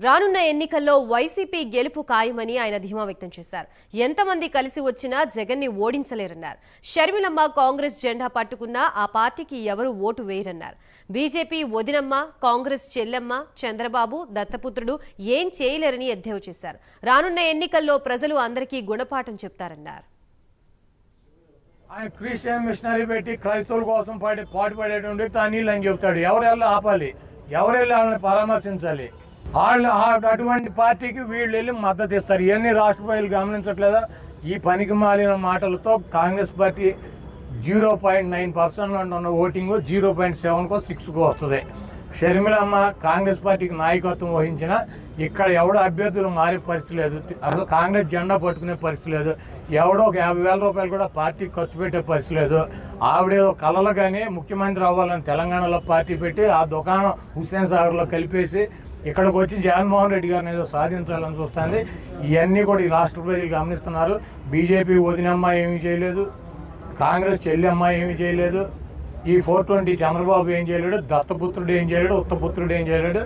రానున్న ఎన్నికల్లో వైసీపీ గెలుపు ఖాయమని ఆయన ధీమా వ్యక్తం చేశారు. ఎంతమంది కలిసి వచ్చినా జగన్ ని ఓడించలేరన్నారు. షర్మిలమ్మ కాంగ్రెస్ జెండా పట్టుకున్నా ఆ పార్టీకి ఎవరు ఓటు వేయరన్నారు. బీజేపీ వదినమ్మ, కాంగ్రెస్ చెల్లెమ్మ, చంద్రబాబు దత్తపుత్రుడు ఏం చేయలేరని ఎద్దేవా చేశారు. రానున్న ఎన్నికల్లో ప్రజలు అందరికీ గుణపాఠం చెప్తారన్నారు. ఆయన క్రిస్టియన్ మిషనరీ పెట్టి క్రైస్తవుల కోసం పాటుపడేటువంటి అనిల్ అని చెప్తాడు. ఎవరెళ్ళి ఆపాలి, ఎవరెళ్ళి వాళ్ళని పరామర్శించాలి, వాళ్ళు అటువంటి పార్టీకి వీళ్ళు వెళ్ళి మద్దతు ఇస్తారు. ఇవన్నీ రాష్ట్ర ప్రజలు గమనించట్లేదా? ఈ పనికి మాలిన మాటలతో కాంగ్రెస్ పార్టీ 0.9% ఉన్న ఓటింగ్ 0.7కో 6కో వస్తుంది. షర్మిలమ్మ కాంగ్రెస్ పార్టీకి నాయకత్వం వహించిన ఇక్కడ ఎవడో అభ్యర్థులు మారే పరిస్థితి లేదు. అసలు కాంగ్రెస్ జెండా పట్టుకునే పరిస్థితి లేదు. ఎవడో ఒక 50,000 రూపాయలు కూడా పార్టీకి ఖర్చు పెట్టే పరిస్థితి లేదు. ఆవిడేదో కళలు కానీ ముఖ్యమంత్రి అవ్వాలని తెలంగాణలో పార్టీ పెట్టి ఆ దుకాణం హుస్సేన్ సాగర్లో కలిపేసి ఇక్కడికి వచ్చి జగన్మోహన్ రెడ్డి గారిని ఏదో సాధించాలని చూస్తుంది. ఇవన్నీ కూడా ఈ రాష్ట్ర ప్రజలు గమనిస్తున్నారు. బీజేపీ వదినమ్మ ఏమీ చేయలేదు, కాంగ్రెస్ చెల్లెమ్మ ఏమీ చేయలేదు, ఈ 420 చంద్రబాబు ఏం చేయలేడు, దత్తపుత్రుడు ఏం చేయలేడు, ఉత్తపుత్రుడు ఏం చేయలేడు.